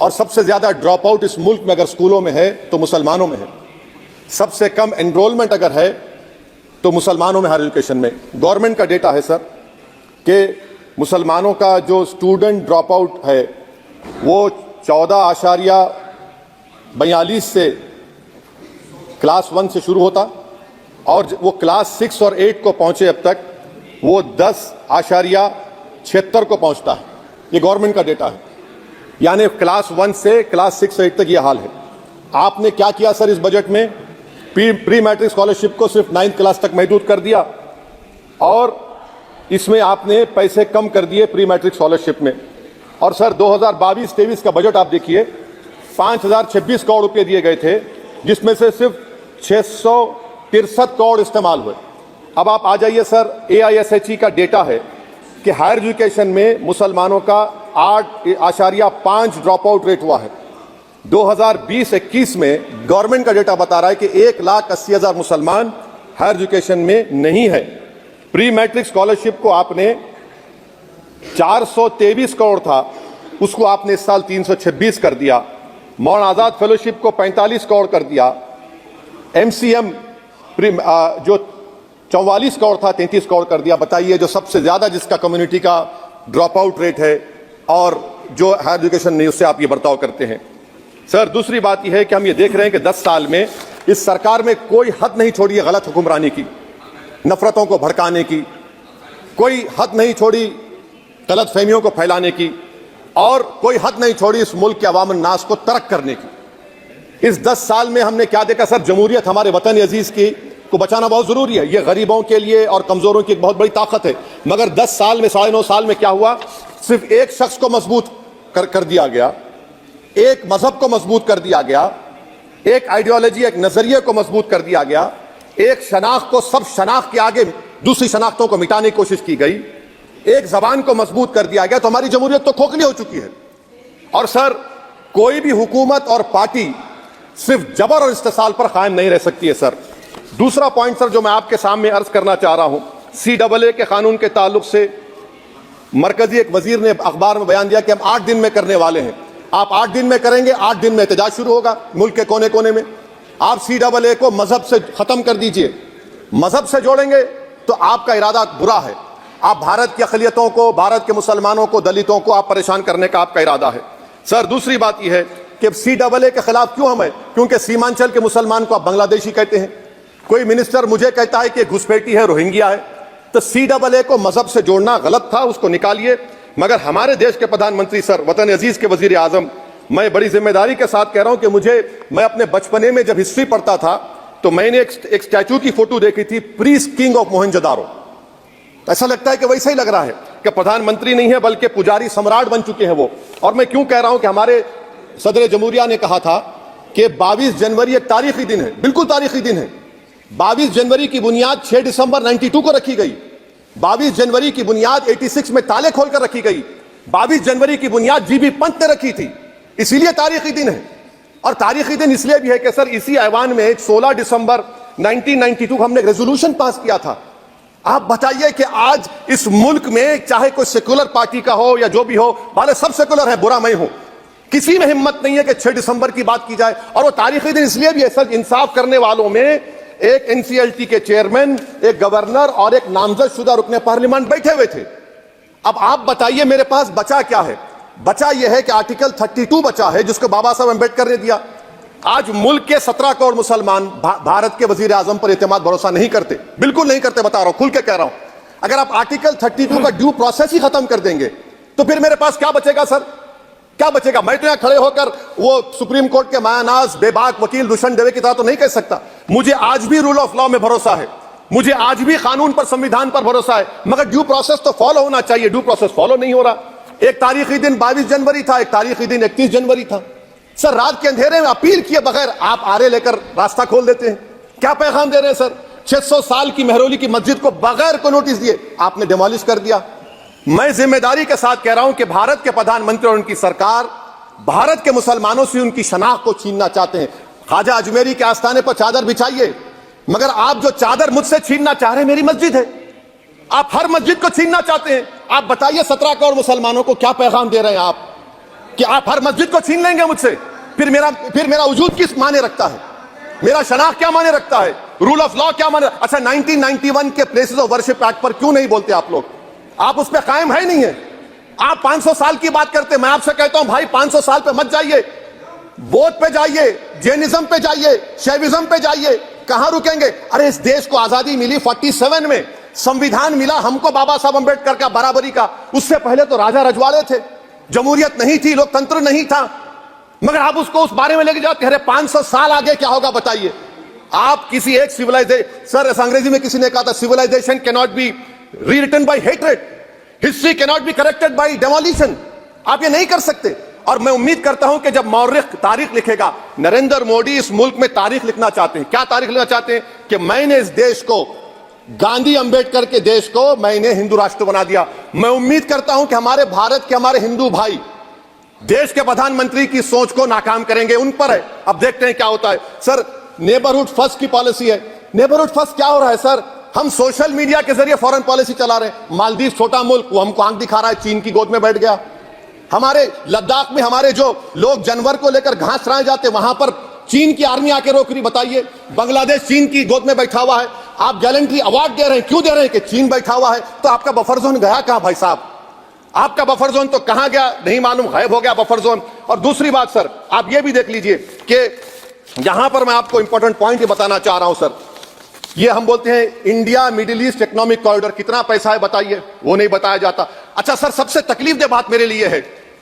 और सबसे ज्यादा ड्रॉप आउट इस मुल्क में अगर स्कूलों में है तो मुसलमानों में है। सबसे कम एनरोलमेंट अगर है तो मुसलमानों में, हायर एजुकेशन में। गवर्नमेंट का डेटा है सर कि मुसलमानों का जो स्टूडेंट ड्रॉप आउट है वो 14.42 से क्लास 1 से शुरू होता और वो क्लास 6 और 8 को पहुंचे अब तक वो 10.76 को पहुंचता है। ये गवर्नमेंट का डेटा है, यानी क्लास 1 से क्लास 6 8 तक ये हाल है। आपने क्या किया सर इस बजट में? प्री मैट्रिक स्कॉलरशिप को सिर्फ 9th क्लास तक महदूद कर दिया और इसमें आपने पैसे कम कर दिए प्री मैट्रिक स्कॉलरशिप में। और सर 2022-23 का बजट आप देखिए, 5026 करोड़ रुपए दिए गए थे, जिसमें से सिर्फ 663 करोड़ इस्तेमाल हुए। अब आप आ जाइए सर, AISHE का डेटा है कि हायर एजुकेशन में मुसलमानों का 8.5 ड्रॉप आउट रेट हुआ है। 2020-21 में गवर्नमेंट का डेटा बता रहा है कि 1,80,000 मुसलमान हायर एजुकेशन में नहीं है। प्री मैट्रिक स्कॉलरशिप को आपने 423 करोड़ था, उसको आपने इस साल 326 कर दिया। मौलाना आजाद फेलोशिप को 45 करोड़ कर दिया। MCM जो 44 करोड़ था 33 करोड़ कर दिया। बताइए, जो सबसे ज्यादा जिसका कम्युनिटी का ड्रॉप आउट रेट है और जो हायर एजुकेशन नहीं, उससे आप ये बर्ताव करते हैं। सर दूसरी बात यह है कि हम ये देख रहे हैं कि 10 साल में इस सरकार में कोई हद नहीं छोड़ी है गलत हुक्मरानी की, नफरतों को भड़काने की, कोई हद नहीं छोड़ी गलत फहमियों को फैलाने की, और कोई हद नहीं छोड़ी इस मुल्क के अवाम नास को तर्क करने की। इस 10 साल में हमने क्या देखा सर? जमहूरियत हमारे वतन अजीज की को बचाना बहुत जरूरी है, ये गरीबों के लिए और कमजोरों की एक बहुत बड़ी ताकत है। मगर 10 साल में, 9.5 साल में क्या हुआ? सिर्फ एक शख्स को मजबूत कर दिया गया, एक मजहब को मजबूत कर दिया गया, एक आइडियोलॉजी, एक नजरिए को मजबूत कर दिया गया, एक शनाख्त को, सब शनाख्त के आगे दूसरी शनाख्तों को मिटाने की कोशिश की गई, एक जबान को मजबूत कर दिया गया। तो हमारी जमहूरियत तो खोखली हो चुकी है। और सर कोई भी हुकूमत और पार्टी सिर्फ जबर और इस्तेसाल पर कायम नहीं रह सकती है सर। दूसरा पॉइंट सर जो मैं आपके सामने अर्ज करना चाह रहा हूं, CAA के कानून के ताल्लुक से मरकजी एक वजीर ने अखबार में बयान दिया कि हम 8 दिन में करने वाले हैं। आप 8 दिन में करेंगे, 8 दिन में एहतजाज शुरू होगा मुल्क के कोने कोने में। आप CAA को मजहब से खत्म कर दीजिए, मजहब से जोड़ेंगे तो आपका इरादा बुरा है। आप भारत की अक़लियतों को, भारत के मुसलमानों को, दलितों को आप परेशान करने का आपका इरादा है। सर दूसरी बात यह है कि CAA के खिलाफ क्यों हम हैं? क्योंकि सीमांचल के मुसलमान को आप बांग्लादेशी कहते हैं। कोई मिनिस्टर मुझे कहता है कि घुसपैठी है, रोहिंग्या है। तो CAA को मजहब से जोड़ना गलत था, उसको निकालिए। मगर हमारे देश के प्रधानमंत्री सर, वतन अजीज के वजीर आजम, मैं बड़ी जिम्मेदारी के साथ कह रहा हूं कि मैं अपने बचपने में जब हिस्ट्री पढ़ता था तो मैंने एक स्टैचू की फोटो देखी थी, प्रीस्ट किंग ऑफ मोहनजोदारो। ऐसा लगता है कि वैसा ही लग रहा है कि प्रधानमंत्री नहीं है बल्कि पुजारी सम्राट बन चुके हैं वो। और मैं क्यों कह रहा हूं कि हमारे सदर जमहूरिया ने कहा था कि 22 जनवरी एक तारीखी दिन है, बिल्कुल तारीखी दिन है। 22 जनवरी की बुनियाद 6 दिसंबर 92 को रखी गई। 22 जनवरी की बुनियाद 86 में ताले खोलकर रखी गई। 22 जनवरी की बुनियाद GB पंत ने रखी थी, इसीलिए तारीखी दिन है। और तारीखी दिन इसलिए भी है कि सर इसी ऐवान में 16 दिसंबर 1992 को हमने रेजोल्यूशन पास किया था। आप बताइए कि आज इस मुल्क में चाहे कोई सेकुलर पार्टी का हो या जो भी हो, वाले सब सेकुलर है, बुरा मैं हूं, किसी में हिम्मत नहीं है कि 6 दिसंबर की बात की जाए। और वो तारीखी दिन इसलिए भी है सर, इंसाफ करने वालों में एक NCLT के चेयरमैन, एक गवर्नर और एक नामजद शुदा रुकने पार्लियामेंट बैठे हुए थे। अब आप बताइए मेरे पास बचा क्या है? बचा यह है कि आर्टिकल 32 बचा है, जिसको बाबा साहब अम्बेडकर ने दिया। आज मुल्क के 17 करोड़ मुसलमान भारत के वजीर आजम पर एतमाद भरोसा नहीं करते, बिल्कुल नहीं करते, बता रहा हूं, खुल के कह रहा हूं। अगर आप आर्टिकल 32 का ड्यू प्रोसेस ही खत्म कर देंगे तो फिर मेरे पास क्या बचेगा सर? क्या बचेगा? मैं तो यहां खड़े होकर वो सुप्रीम कोर्ट के मायानाज बेबाक वकील दुष्यंत दवे की तरह तो नहीं कह सकता। मुझे आज भी रूल ऑफ लॉ में भरोसा है, मुझे आज भी कानून पर, संविधान पर भरोसा है, मगर ड्यू प्रोसेस तो फॉलो होना चाहिए। ड्यू प्रोसेस फॉलो नहीं हो रहा। एक तारीखी दिन 22 जनवरी था, एक तारीखी दिन 31 जनवरी था। सर रात के अंधेरे में अपील किए बगैर आप आरे लेकर रास्ता खोल देते हैं। क्या पैगाम दे रहे हैं सर? 600 साल की मेहरौली की मस्जिद को बगैर को नोटिस दिए आपने डिमोलिश कर दिया। मैं जिम्मेदारी के साथ कह रहा हूं कि भारत के प्रधानमंत्री और उनकी सरकार भारत के मुसलमानों से उनकी शनाख्त को छीनना चाहते हैं। ख्वाजा अजमेरी के आस्थाने पर चादर बिछाइए, मगर आप जो चादर मुझसे छीनना चाह रहे हैं, मेरी मस्जिद है, आप हर मस्जिद को छीनना चाहते हैं। आप बताइए 17 करोड़ मुसलमानों को क्या पैगाम दे रहे हैं आप? कि आप हर मस्जिद को छीन लेंगे मुझसे, फिर मेरा वजूद किस माने रखता है, मेरा शनाख्त क्या माने रखता है, रूल ऑफ लॉ क्या माने। अच्छा 1991 के प्लेसेस ऑफ वर्शिप एक्ट पर क्यों नहीं बोलते आप लोग? आप उस पर कायम है नहीं है। आप 500 साल की बात करते, मैं आपसे कहता हूं भाई 500 साल पे मत जाइए, बौद्ध पे जाइए, जैनिज्म पे जाइए, शैविज्म पे जाइए, कहां रुकेंगे? अरे इस देश को आजादी मिली 47 में, संविधान मिला हमको बाबा साहब अंबेडकर का बराबरी का। उससे पहले तो राजा रजवाड़े थे, जमहूरियत नहीं थी, लोकतंत्र नहीं था, मगर आप उसको उस बारे में लेके जाते। अरे 500 साल आगे क्या होगा बताइए? आप किसी एक सिविलाइजेशन, सर अंग्रेजी में किसी ने कहा था civilisation can not be rewritten by hatred, history can not be corrected by demolition. आप ये नहीं कर सकते। और मैं उम्मीद करता हूं कि जब मौर्ख तारीख लिखेगा, नरेंद्र मोदी इस मुल्क में तारीख लिखना चाहते हैं। क्या तारीख लिखना चाहते हैं? कि मैंने इस देश को, गांधी अंबेडकर के देश को मैंने हिंदू राष्ट्र बना दिया। मैं उम्मीद करता हूं कि हमारे भारत के हमारे हिंदू भाई देश के प्रधानमंत्री की सोच को नाकाम करेंगे। उन पर है, अब देखते हैं क्या होता है। सर नेबरहुड फर्स्ट की पॉलिसी है। नेबरहुड फर्स्ट क्या हो रहा है सर? हम सोशल मीडिया के जरिए फॉरेन पॉलिसी चला रहे हैं। मालदीव छोटा मुल्क, वो हमको आंख दिखा रहा है, चीन की गोद में बैठ गया। हमारे लद्दाख में हमारे जो लोग जानवर को लेकर घास चराए जाते, वहां पर चीन की आर्मी आके रोक रही। बताइए, बांग्लादेश चीन की गोद में बैठा हुआ है, आप गैलेंट्री अवार्ड दे रहे हैं। क्यों दे रहे हैं? कि चीन बैठा हुआ है। तो आपका बफर जोन गया कहां भाई साहब? आपका बफर जोन तो कहां गया नहीं मालूम, गायब हो गया बफर जोन। और दूसरी बात सर, आप ये भी देख लीजिए कि यहां पर मैं आपको इंपॉर्टेंट पॉइंट ही बताना चाह रहा हूं सर। ये हम बोलते हैं India middle east economic corridor, कितना पैसा है बताइए? वो नहीं बताया जाता। अच्छा सर, सबसे तकलीफदेह बात मेरे लिए है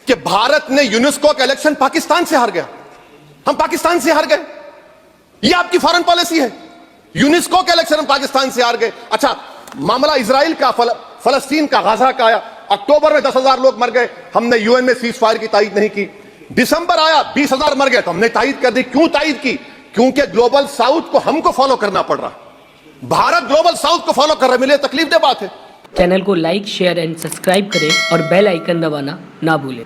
कि भारत ने यूनेस्को का इलेक्शन पाकिस्तान से हार गया। हम पाकिस्तान से हार गए, ये आपकी फॉरेन पॉलिसी है। यूनेस्को के इलेक्शन हम पाकिस्तान से हार गए। अच्छा मामला इजराइल का, फलस्तीन का, गाजा का आया, अक्टूबर में 10,000 लोग मर गए, हमने यूएन में सीज फायर की तायीद नहीं की। दिसंबर आया 20,000 मर गए, तो हमने तायीद कर दी। क्यों तायीद की? क्योंकि ग्लोबल साउथ को हमको फॉलो करना पड़ रहा। भारत ग्लोबल साउथ को फॉलो कर रहा है। मेरे लिए तकलीफदेह बात है। चैनल को लाइक, शेयर एंड सब्सक्राइब करें और बेल आइकन दबाना ना भूलें।